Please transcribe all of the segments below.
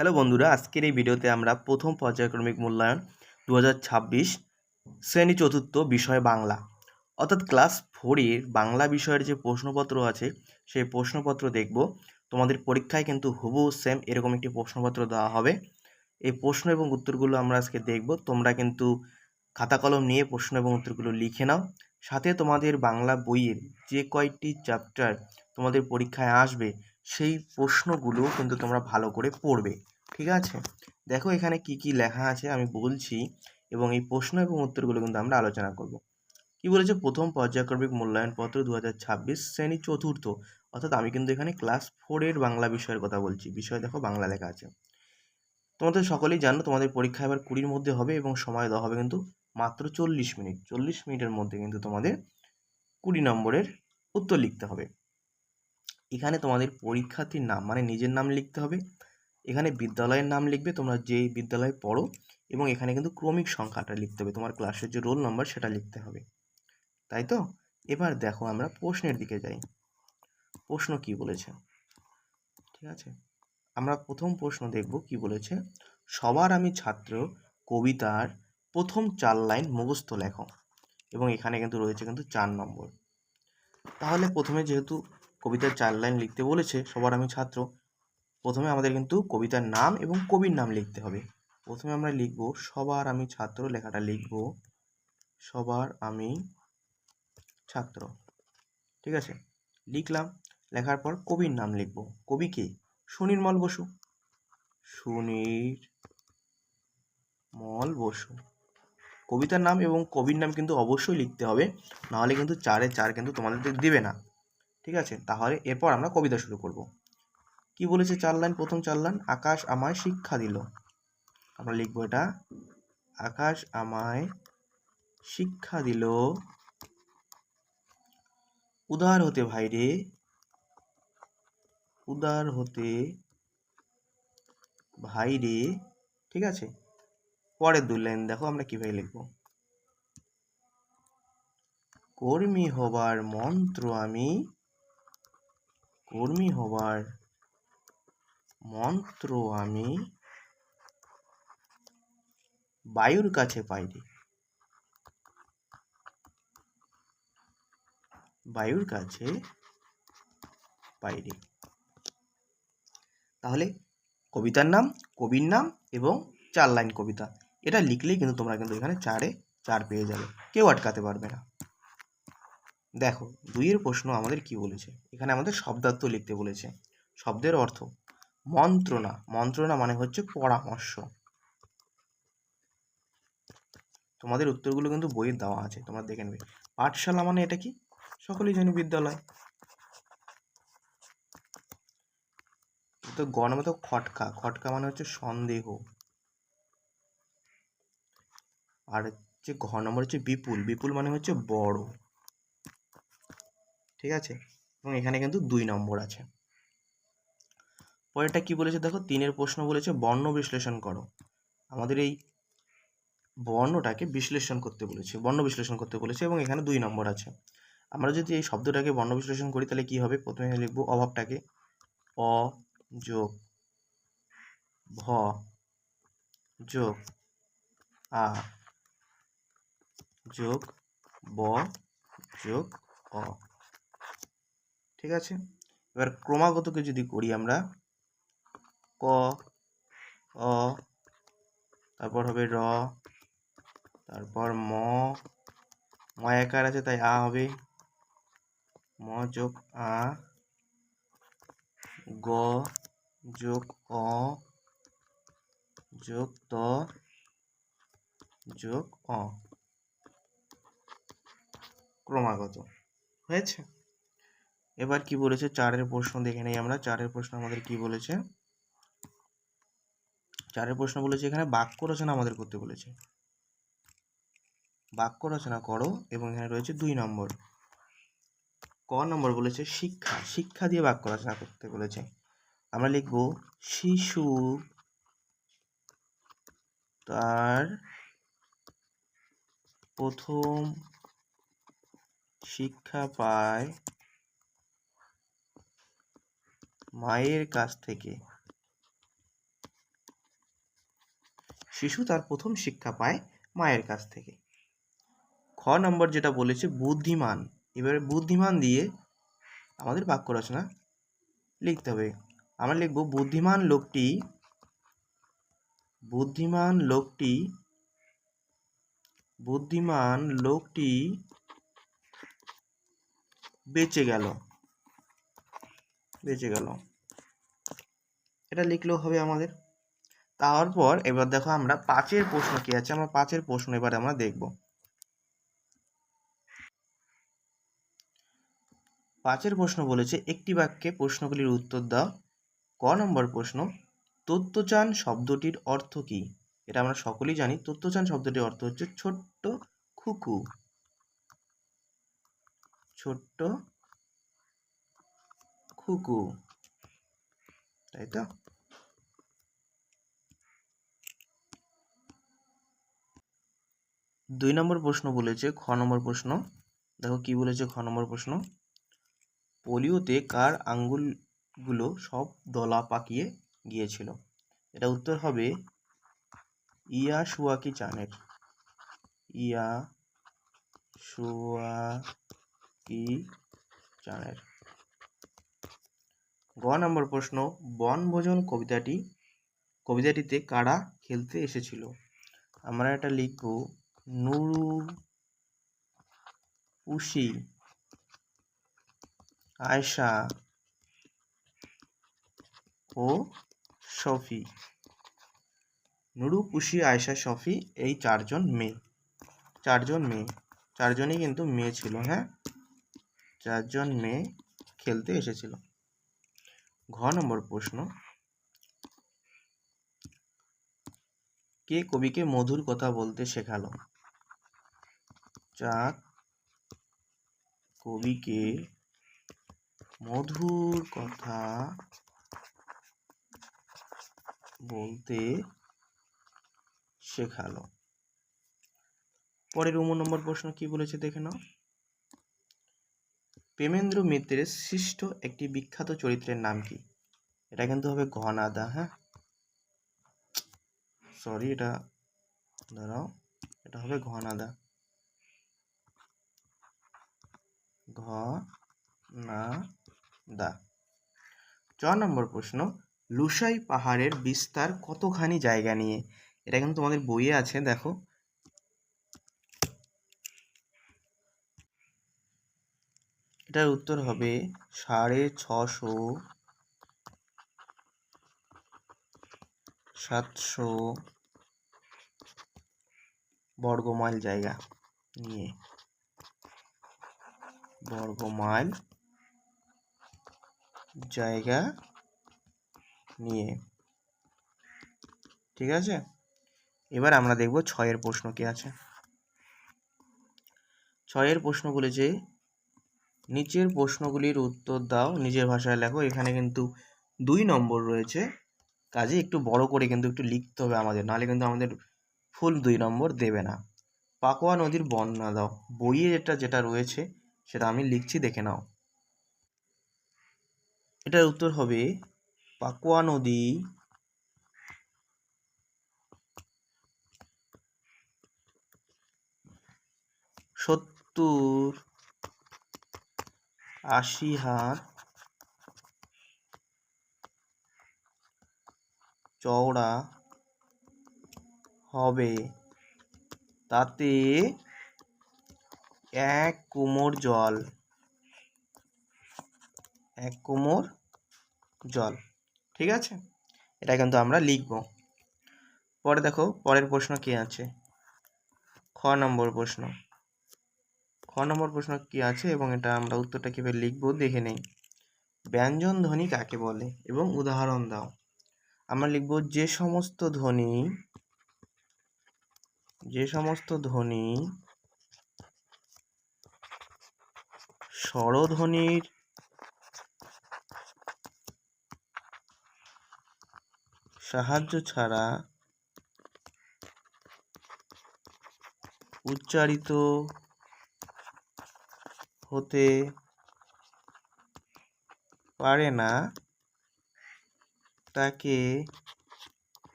Hello বন্ধুরা, আজকের এই ভিডিওতে আমরা প্রথম পর্যায়ক্রমিক মূল্যায়ন 2026 শ্রেণী চতুর্থ বিষয় বাংলা অর্থাৎ ক্লাস 4-এর বাংলা বিষয়ের যে প্রশ্নপত্র আছে সেই প্রশ্নপত্র দেখব। তোমাদের পরীক্ষায় কিন্তু হুবহু সেম এরকম একটি প্রশ্নপত্র দেওয়া হবে। এই প্রশ্ন এবং উত্তরগুলো আমরা আজকে দেখব। তোমরা কিন্তু খাতা কলম নিয়ে প্রশ্ন এবং উত্তরগুলো লিখে নাও। সাথে তোমাদের বাংলা বইয়ের যে কয়টি চ্যাপ্টার তোমাদের পরীক্ষায় আসবে সেই প্রশ্নগুলো কিন্তু তোমরা ভালো করে পড়বে। ঠিক আছে, দেখো এখানে কি কি লেখা আছে আমি বলছি এবং এই প্রশ্ন এবং উত্তরগুলো কিন্তু আমরা আলোচনা করব। কি বলেছে? প্রথম পর্যায়ক্রমিক মূল্যায়ন পত্র 2026 শ্রেণী চতুর্থ, অর্থাৎ আমি কিন্তু এখানে ক্লাস 4-এর বাংলা বিষয়ের কথা বলছি। বিষয় দেখো বাংলা লেখা আছে। তোমাদের সকলেই জানো তোমাদের পরীক্ষা এবার 20-র মধ্যে হবে এবং সময় দেওয়া হবে কিন্তু মাত্র 40 মিনিট। 40 মিনিটের মধ্যে কিন্তু তোমাদের 20 নম্বরের উত্তর লিখতে হবে। এখানে তোমাদের পরীক্ষার্থীর নাম মানে নিজের নাম লিখতে হবে। এখানে বিদ্যালয়ের নাম লিখবে, তোমরা যেই বিদ্যালয়ে পড়ো, এবং এখানে কিন্তু ক্রমিক সংখ্যাটা লিখতে হবে, তোমার ক্লাসের যে রোল নাম্বার সেটা লিখতে হবে। তাই তো? এবার দেখো আমরা প্রশ্নের দিকে যাই। প্রশ্ন কি বলেছে? ঠিক আছে, আমরা প্রথম প্রশ্ন দেখব কি বলেছে। সবার আমি ছাত্র কবিতার প্রথম 4 লাইন মুখস্থ লেখো, এবং এখানে কিন্তু রয়েছে কিন্তু 4 নম্বর। তাহলে প্রথমে যেহেতু কবিতার 4 লাইন লিখতে বলেছে সবার আমি ছাত্র, প্রথমে আমাদের কিন্তু কবিতার নাম এবং কবির নাম লিখতে হবে। প্রথমে আমরা লিখব সবার আমি ছাত্র, লেখাটা লিখব সবার আমি ছাত্র। ঠিক আছে, লিখলাম। লেখার পর কবির নাম লিখব। কবি কে? সুনির্মল বসু। সুনির্মল বসু। কবিতার নাম এবং কবির নাম কিন্তু অবশ্যই লিখতে হবে, নাহলে কিন্তু 4-এ 4 কিন্তু তোমাদের দিবে না। ঠিক আছে, তাহলে এরপর আমরা কবিতা শুরু করব। কি বলেছে 4 লাইন? প্রথম 4 লাইন, আকাশ আমায় শিক্ষা দিল। আমরা লিখব এটা, আকাশ আমায় শিক্ষা দিল, উদার হতে ভাই রে, উদার হতে ভাই রে। ঠিক আছে, পরের 2 লাইন দেখো আমরা কিভাবে লিখব। কর্মী হবার মন্ত্র আমি, কর্মী হবার মন্ত্র আমি বায়ুর কাছে পাই রে, বায়ুর কাছে পাই রে। তাহলে কবিতার নাম, কবির নাম এবং 4 লাইন কবিতা, এটা লিখলেই কিন্তু তোমরা কিন্তু এখানে 4-এ 4 পেয়ে যাবে, কেউ আটকাতে পারবে না। দেখো 2-এর প্রশ্ন আমাদের কি বলেছে। এখানে আমাদের শব্দার্থ লিখতে বলেছে। শব্দের অর্থ মন্ত্রণা, মন্ত্রণা মানে হচ্ছে পরামর্শ। তোমাদের উত্তরগুলো কিন্তু বইয়ে দেওয়া আছে, তোমরা দেখে নেবে। পাঠশালা মানে এটা কি? সকলেই জানি বিদ্যালয়। তো গ নামে তো খটকা, খটকা মানে হচ্ছে সন্দেহ। আর হচ্ছে ঘ নম্বর হচ্ছে বিপুল, বিপুল মানে হচ্ছে বড়। ঠিক আছে, এবং এখানে কিন্তু 2 নম্বর আছে। পরেরটা কি বলেছে দেখো, 3-এর প্রশ্ন বলেছে বর্ণ বিশ্লেষণ করো। আমাদের এই বর্ণটাকে বিশ্লেষণ করতে বলেছে, বর্ণ বিশ্লেষণ করতে বলেছে, এবং এখানে 2 নম্বর আছে। আমরা যদি এই শব্দটাকে বর্ণ বিশ্লেষণ করি তাহলে কি হবে? প্রথমে লিখবো অভাবটাকে, অ যোগ ভ যোগ আ যোগ ব যোগ অ। ঠিক আছে, এবার ক্রমাগতকে যদি করি আমরা, ক অ, তারপর হবে র, তারপর ম, ম একার আছে তাই আ হবে, ম যোগ আ, গ যোগ অ যোগ ত যোগ অ, ক্রমাগত। হয়েছে? এবার কি বলেছে 4-এর প্রশ্ন দেখে নেই আমরা। 4-এর প্রশ্ন আমাদের কি বলেছে। 4-এর প্রশ্ন বলেছে এখানে বাক্য রচনা আমাদের করতে বলেছে। বাক্য রচনা করো, এবং এখানে রয়েছে 2 নম্বর। ক নম্বর বলেছে শিক্ষা, শিক্ষা দিয়ে বাক্য রচনা করতে বলেছে। আমরা লিখব শিশু তার প্রথম শিক্ষা পায় মায়ের কাছ থেকে, শিশু তার প্রথম শিক্ষা পায় মায়ের কাছ থেকে। খ নম্বর যেটা বলেছে বুদ্ধিমান, এবারে বুদ্ধিমান দিয়ে আমাদের বাক্য রচনা লিখতে হবে। আমরা লিখব বুদ্ধিমান লোকটি বেঁচে গেল। এটা লিখলেও হবে আমাদের। তারপর এবার দেখো আমরা 5 প্রশ্ন কি আছে, আমরা 5 প্রশ্ন এবার আমরা দেখব। 5 প্রশ্ন বলেছে একটি বাক্যে প্রশ্নগুলির উত্তর দাও। ক নম্বর প্রশ্ন, তত্ত্বচান শব্দটির অর্থ কি? এটা আমরা সকলেই জানি, তত্ত্বচান শব্দটির অর্থ হচ্ছে ছোট্ট খুকু। তাই তো? 2 নম্বর প্রশ্ন বলেছে, খ নম্বর প্রশ্ন দেখো কি বলেছে। খ নম্বর প্রশ্ন, পোলিওতে কার আঙ্গুলগুলো সব দলা পাকিয়ে গিয়েছিল? এটা উত্তর হবে ইয়াসুয়াকি চানের। গ নম্বর প্রশ্ন, বনভোজন কবিতাটিতে কারা খেলতে এসেছিল? আমরা এটা লিখব নুরু, পুষি, আয়শা ও শফি। নুরু, পুষি, আয়শা, শফি এই চারজনই কিন্তু মেয়ে ছিল। হ্যাঁ, 4 জন মেয়ে খেলতে এসেছিল। ঘ নম্বর প্রশ্ন, কে কবিকে মধুর কথা বলতে শেখালো? চাঁদ কবিকে মধুর কথা বলতে শেখালো। পরের 9 নম্বর প্রশ্ন কি বলেছে দেখে নাও। প্রেমেন্দ্র মিত্রের সৃষ্ট একটি বিখ্যাত চরিত্রের নাম কি? এটা কিন্তু হবে ঘনাদা। হ্যাঁ, সরি, এটা দাঁড়াও, এটা হবে ঘনাদা। ঘনাদা। 4 নম্বর প্রশ্ন, লুসাই পাহাড়ের বিস্তার কতখানি জায়গা নিয়ে? এটা কিন্তু তোমাদের বইয়ে আছে, দেখো। এটার উত্তর হবে 650-700 বর্গমাইল জায়গা নিয়ে। ঠিক আছে, এবার আমরা দেখব 6 প্রশ্ন কি আছে। 6 প্রশ্ন বলেছে নিচের প্রশ্নগুলির উত্তর দাও, নিজের ভাষায় লেখো। এখানে কিন্তু 2 নম্বর রয়েছে, কাজে একটু বড় করে কিন্তু একটু লিখতে হবে আমাদের, নাহলে কিন্তু আমাদের ফুল 2 নম্বর দেবে না। পাকোয়া নদীর বর্ণনা দাও। বইয়ে যেটা রয়েছে সেটা আমি লিখছি, দেখে নাও। এটার উত্তর হবে পাকোয়া নদী সত্তর 80 হাত চওড়া হবে, তাতে 1 কোমর জল। ঠিক আছে, এটা কিন্তু আমরা লিখব। পরে দেখো পরের প্রশ্ন কি আছে। খ নম্বর প্রশ্ন কি আছে এবং এটা আমরা উত্তরটা কিভাবে লিখবো দেখে নেই। ব্যঞ্জন ধ্বনি কাকে বলে এবং উদাহরণ দাও। আমরা লিখব যে সমস্ত ধ্বনি স্বরধ্বনির সাহায্য ছাড়া উচ্চারিত হতে পারে না, তাকে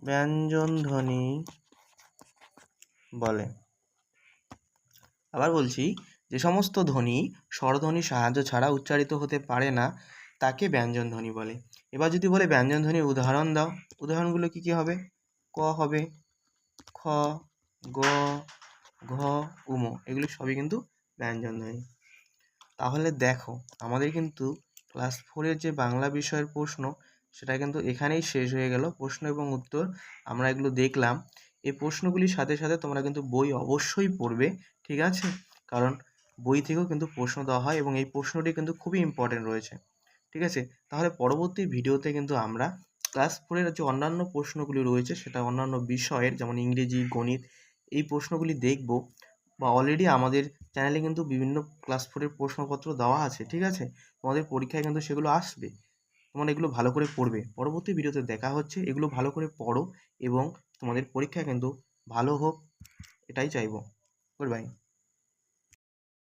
ব্যঞ্জনধ্বনি বলে। আবার বলছি, যে সমস্ত ধ্বনি স্বরধ্বনির সাহায্য ছাড়া উচ্চারিত হতে পারে না তাকে ব্যঞ্জনধ্বনি বলে। এবার যদি বলে ব্যঞ্জনধ্বনির উদাহরণ দাও, উদাহরণগুলো কি কি হবে? ক হবে, খ, গ, ঘ, উম, এগুলো সবই কিন্তু ব্যঞ্জনধ্বনি। তাহলে দেখো, আমাদের কিন্তু ক্লাস 4-এর যে বাংলা বিষয়ের প্রশ্ন সেটা কিন্তু এখানেই শেষ হয়ে গেল। প্রশ্ন এবং উত্তর আমরা এগুলো দেখলাম। এই প্রশ্নগুলির সাথে সাথে তোমরা কিন্তু বই অবশ্যই পড়বে, ঠিক আছে? কারণ বই থেকেও কিন্তু প্রশ্ন দেওয়া হয় এবং এই প্রশ্নটি কিন্তু খুবই ইম্পর্টেন্ট রয়েছে, ঠিক আছে? তাহলে পরবর্তী ভিডিওতে কিন্তু আমরা ক্লাস 4-এর যে অন্যান্য প্রশ্নগুলি রয়েছে সেটা অন্যান্য বিষয়ের, যেমন ইংরেজি, গণিত, এই প্রশ্নগুলি দেখব। বা অলরেডি আমাদের চ্যানেলে কিন্তু বিভিন্ন ক্লাস 4-এর প্রশ্নপত্র দেওয়া আছে, ঠিক আছে? তোমাদের পরীক্ষায় কিন্তু সেগুলো আসবে। তোমরা এগুলো ভালো করে পড়বে। পরবর্তী ভিডিওতে দেখা হচ্ছে। এগুলো ভালো করে পড়ো এবং তোমাদের পরীক্ষা কিন্তু ভালো হোক, এটাই চাইবো। Good bye.